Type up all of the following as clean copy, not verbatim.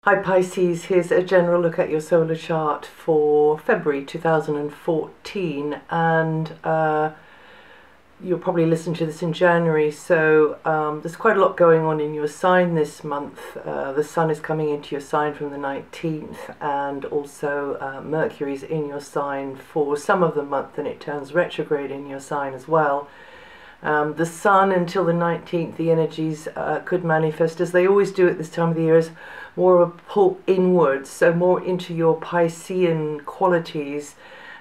Hi Pisces, here's a general look at your solar chart for February 2014, and you'll probably listen to this in January, so there's quite a lot going on in your sign this month. The Sun is coming into your sign from the 19th, and also Mercury's in your sign for some of the month, and it turns retrograde in your sign as well. The Sun, until the 19th, the energies could manifest, as they always do at this time of the year, as more of a pull inwards, so more into your Piscean qualities,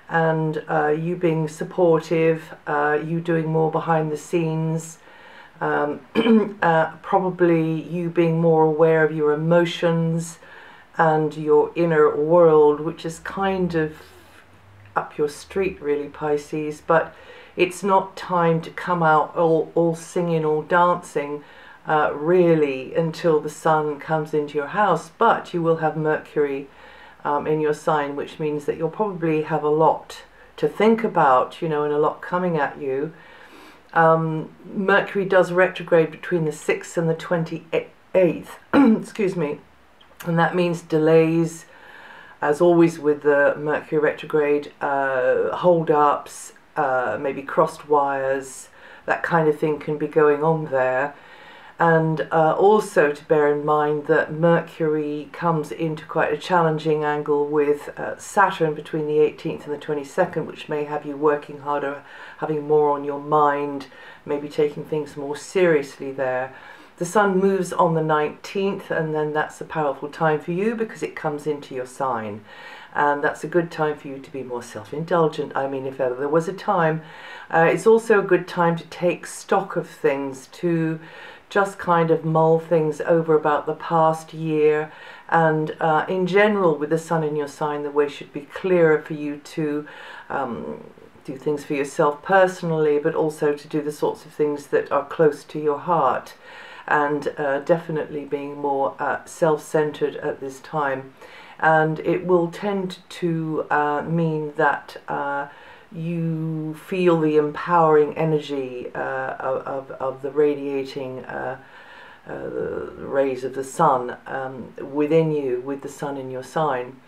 and you being supportive, you doing more behind the scenes, probably you being more aware of your emotions and your inner world, which is kind of up your street really, Pisces, but it's not time to come out all singing, all dancing, really, until the Sun comes into your house. But you will have Mercury in your sign, which means that you'll probably have a lot to think about, you know, and a lot coming at you. Mercury does retrograde between the 6th and the 28th, excuse me, and that means delays, as always with the Mercury retrograde, hold-ups, maybe crossed wires, that kind of thing can be going on there. And also to bear in mind that Mercury comes into quite a challenging angle with Saturn between the 18th and the 22nd, which may have you working harder, having more on your mind, maybe taking things more seriously there. The Sun moves on the 19th, and then that's a powerful time for you because it comes into your sign. And that's a good time for you to be more self-indulgent. I mean, if ever there was a time. It's also a good time to take stock of things, to just kind of mull things over about the past year, and in general with the Sun in your sign, the way should be clearer for you to do things for yourself personally, but also to do the sorts of things that are close to your heart, and definitely being more self-centered at this time. And it will tend to mean that you feel the empowering energy of the radiating the rays of the Sun within you, with the Sun in your sign.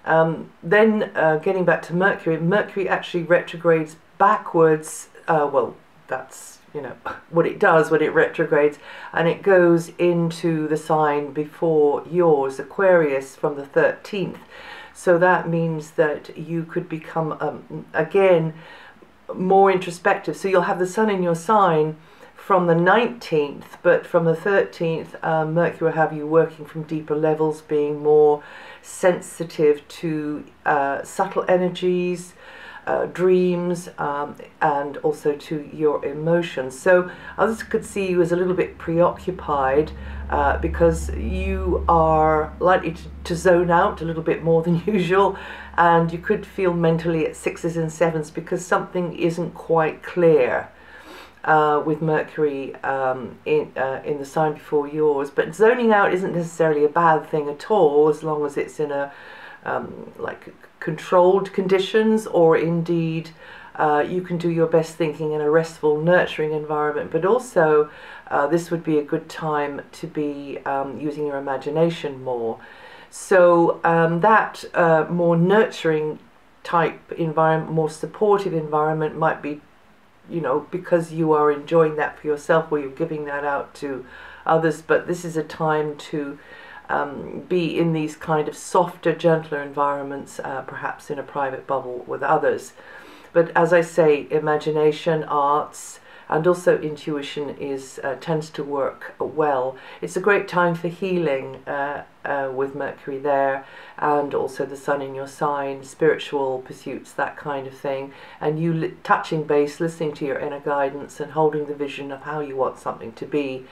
Then getting back to Mercury, Mercury actually retrogrades backwards. Well, that's, you know, what it does when it retrogrades, and it goes into the sign before yours, Aquarius, from the 13th. So that means that you could become, again, more introspective. So you'll have the Sun in your sign from the 19th, but from the 13th, Mercury will have you working from deeper levels, being more sensitive to subtle energies, dreams, and also to your emotions. So others could see you as a little bit preoccupied because you are likely to zone out a little bit more than usual, and you could feel mentally at 6s and 7s because something isn't quite clear with Mercury in the sign before yours. But zoning out isn't necessarily a bad thing at all, as long as it's in a like controlled conditions, or indeed you can do your best thinking in a restful, nurturing environment. But also this would be a good time to be using your imagination more. So that more nurturing type environment, more supportive environment might be, you know, because you are enjoying that for yourself, or you're giving that out to others. But this is a time to be in these kind of softer, gentler environments, perhaps in a private bubble with others. But as I say, imagination, arts, and also intuition tends to work well. It's a great time for healing with Mercury there, and also the Sun in your sign, spiritual pursuits, that kind of thing, and you touching base, listening to your inner guidance, and holding the vision of how you want something to be,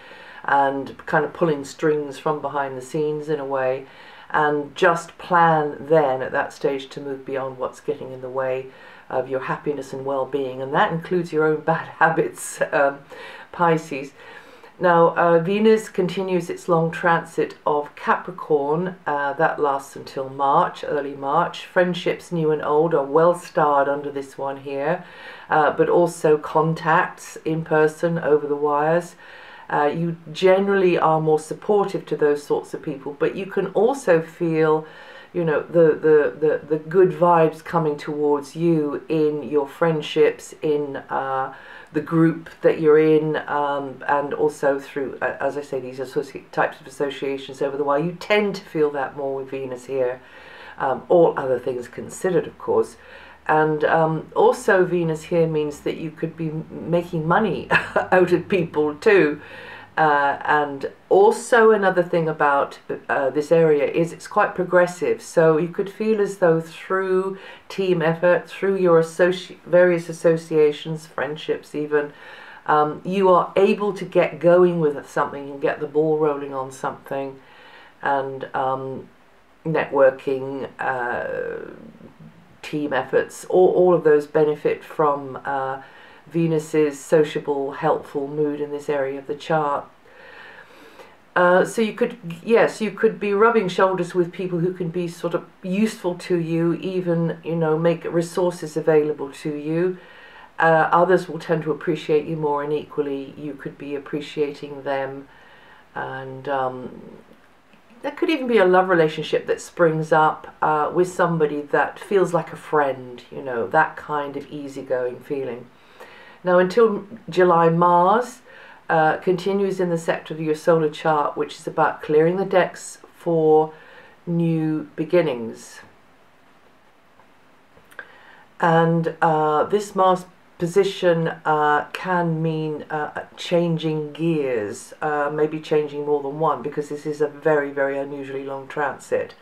and kind of pulling strings from behind the scenes in a way, and just plan then at that stage to move beyond what's getting in the way of your happiness and well-being, and that includes your own bad habits, Pisces. Now Venus continues its long transit of Capricorn. That lasts until March, early March. Friendships new and old are well starred under this one here, but also contacts in person over the wires. You generally are more supportive to those sorts of people, but you can also feel, you know, the good vibes coming towards you in your friendships, in the group that you're in, and also through, as I say, these types of associations over the while. You tend to feel that more with Venus here, all other things considered, of course. And also Venus here means that you could be making money out of people too. And also another thing about this area is it's quite progressive. So you could feel as though through team effort, through your various associations, friendships even, you are able to get going with something and get the ball rolling on something. And networking, team efforts, all of those benefit from Venus's sociable, helpful mood in this area of the chart. So you could, yes, you could be rubbing shoulders with people who can be sort of useful to you, even, you know, make resources available to you. Others will tend to appreciate you more, and equally you could be appreciating them. And there could even be a love relationship that springs up with somebody that feels like a friend, you know, that kind of easygoing feeling. Now, until July, Mars continues in the sector of your solar chart, which is about clearing the decks for new beginnings. And this Mars position can mean changing gears, maybe changing more than one, because this is a very, very unusually long transit.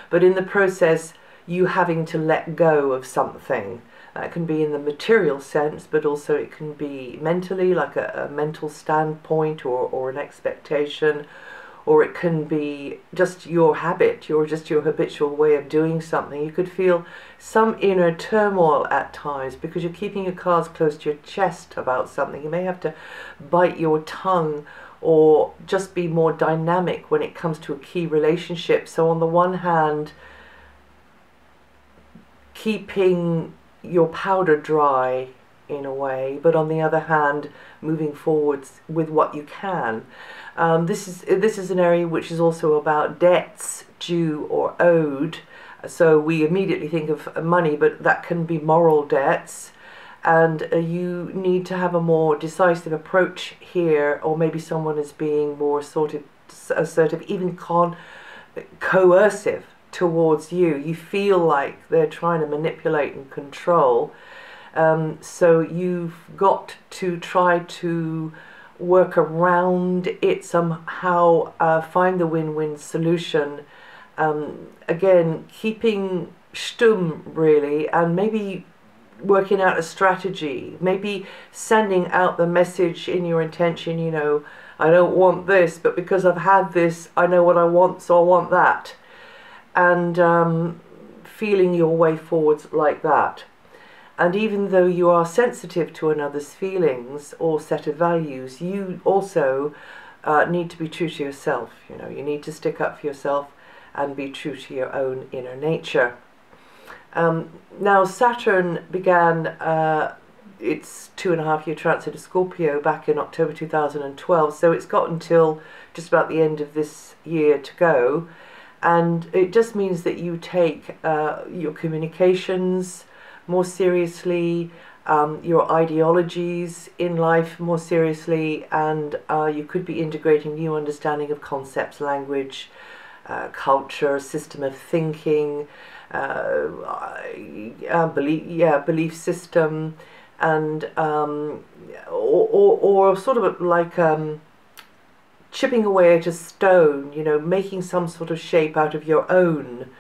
But in the process, you having to let go of something. That can be in the material sense, but also it can be mentally, like a mental standpoint or an expectation, or it can be just your habit, your habitual way of doing something. You could feel some inner turmoil at times because you're keeping your cards close to your chest about something. You may have to bite your tongue or just be more dynamic when it comes to a key relationship. So on the one hand, keeping your powder dry in a way, but on the other hand, moving forwards with what you can. This is an area which is also about debts due or owed. So we immediately think of money, but that can be moral debts, and you need to have a more decisive approach here, or maybe someone is being more sort of assertive, even coercive towards you. You feel like they're trying to manipulate and control. So you've got to try to work around it somehow, find the win-win solution. Again, keeping stum really, and maybe working out a strategy, maybe sending out the message in your intention, you know, I don't want this, but because I've had this, I know what I want, so I want that. And feeling your way forwards like that. And even though you are sensitive to another's feelings or set of values, you also need to be true to yourself. You know, you need to stick up for yourself and be true to your own inner nature. Now, Saturn began its 2.5-year transit of Scorpio back in October 2012, so it's got until just about the end of this year to go. And it just means that you take your communications more seriously, your ideologies in life more seriously, and you could be integrating new understanding of concepts, language, culture, system of thinking, belief system, and or sort of like chipping away at a stone, you know, making some sort of shape out of your own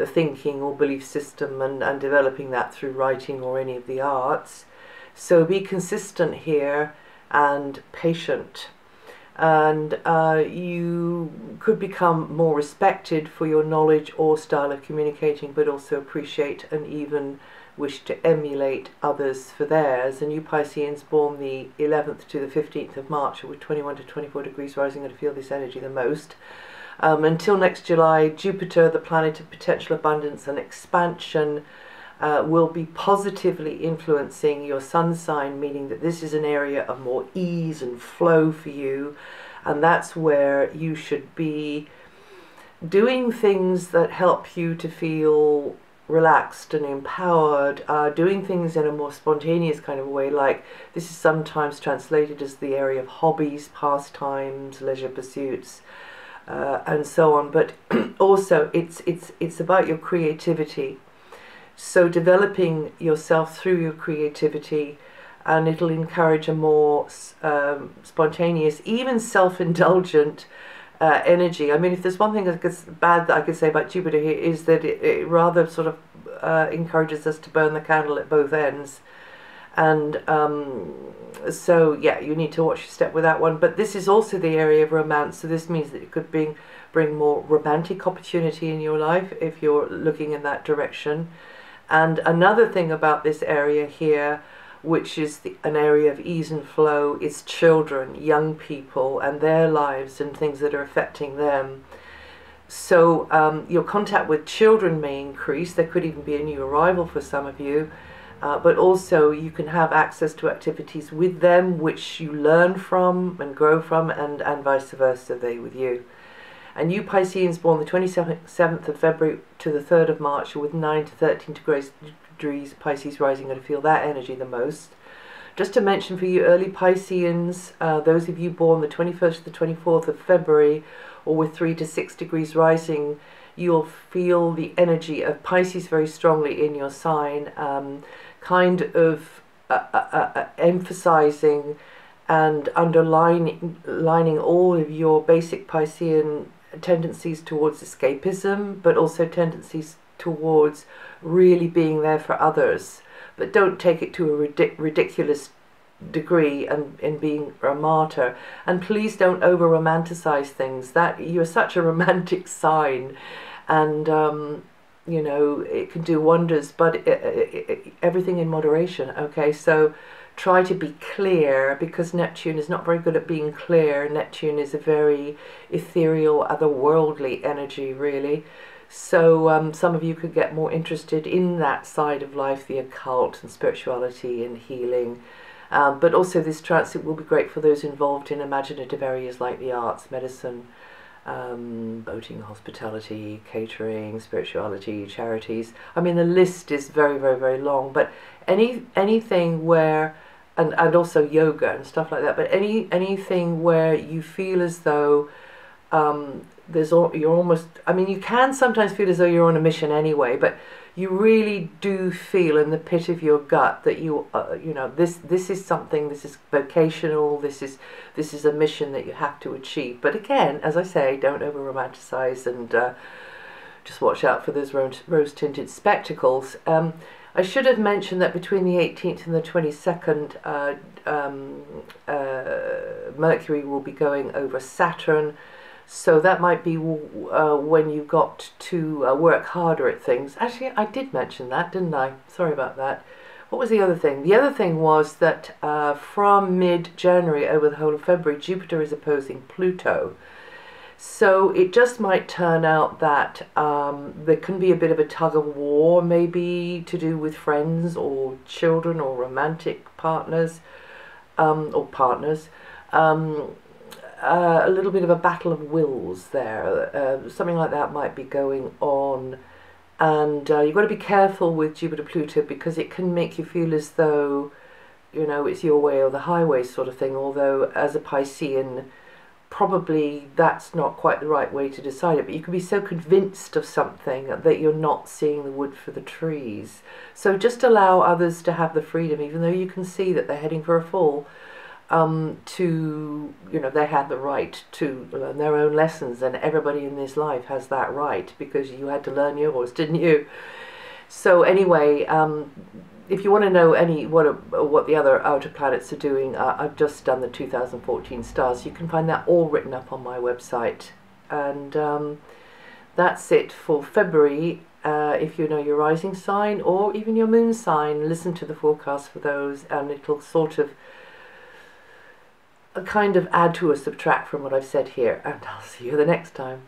thinking or belief system, and developing that through writing or any of the arts. So be consistent here and patient, and you could become more respected for your knowledge or style of communicating, but also appreciate and even wish to emulate others for theirs. And you Pisceans born the 11th to the 15th of March with 21 to 24 degrees rising are going to feel this energy the most. Until next July, Jupiter, the planet of potential abundance and expansion, will be positively influencing your sun sign, meaning that this is an area of more ease and flow for you, and that's where you should be doing things that help you to feel relaxed and empowered, doing things in a more spontaneous kind of way. Like, this is sometimes translated as the area of hobbies, pastimes, leisure pursuits, and so on. But also it's about your creativity. So developing yourself through your creativity, and it'll encourage a more spontaneous, even self-indulgent energy. I mean, if there's one thing bad that I could say about Jupiter here, is that it rather sort of encourages us to burn the candle at both ends. And so yeah, you need to watch your step with that one. But this is also the area of romance, so this means that it could bring more romantic opportunity in your life if you're looking in that direction. And another thing about this area here, which is an area of ease and flow, is children, young people, and their lives and things that are affecting them. So your contact with children may increase. There could even be a new arrival for some of you, but also you can have access to activities with them which you learn from and grow from, and vice versa, they with you. And you Pisceans born the 27th of February to the 3rd of March, with 9 to 13 degrees Pisces rising, going to feel that energy the most. Just to mention for you early Pisceans, those of you born the 21st to the 24th of February, or with 3 to 6 degrees rising, you'll feel the energy of Pisces very strongly in your sign, kind of emphasizing and underlining all of your basic Piscean tendencies towards escapism, but also tendencies towards really being there for others. But don't take it to a ridiculous degree and being a martyr. And please don't over romanticize things. That you're such a romantic sign, and you know, it can do wonders, but everything in moderation. Okay, so try to be clear, because Neptune is not very good at being clear. Neptune is a very ethereal, otherworldly energy, really. So some of you could get more interested in that side of life, the occult and spirituality and healing. But also this transit will be great for those involved in imaginative areas like the arts, medicine, boating, hospitality, catering, spirituality, charities. I mean, the list is very, very, very long, but anything where, and also yoga and stuff like that, but anything where you feel as though you're almost, I mean, you can sometimes feel as though you're on a mission anyway, but you really do feel in the pit of your gut that you know, this is something, this is vocational, this is a mission that you have to achieve. But again, as I say, don't over romanticize, and just watch out for those rose-tinted spectacles. I should have mentioned that between the 18th and the 22nd, Mercury will be going over Saturn. So that might be when you've got to work harder at things. Actually, I did mention that, didn't I? Sorry about that. What was the other thing? The other thing was that from mid-January over the whole of February, Jupiter is opposing Pluto. So it just might turn out that there can be a bit of a tug-of-war, maybe to do with friends or children or romantic partners, or partners. A little bit of a battle of wills there. Something like that might be going on. And you've got to be careful with Jupiter-Pluto, because it can make you feel as though, you know, it's your way or the highway sort of thing. Although as a Piscean, probably that's not quite the right way to decide it, but you can be so convinced of something that you're not seeing the wood for the trees. So just allow others to have the freedom, even though you can see that they're heading for a fall, to, you know, they had the right to learn their own lessons, and everybody in this life has that right, because you had to learn yours, didn't you? So anyway, if you want to know what the other outer planets are doing, I've just done the 2014 stars. You can find that all written up on my website. And that's it for February. If you know your rising sign or even your moon sign, listen to the forecast for those, and it'll sort of kind of add to or subtract from what I've said here. And I'll see you the next time.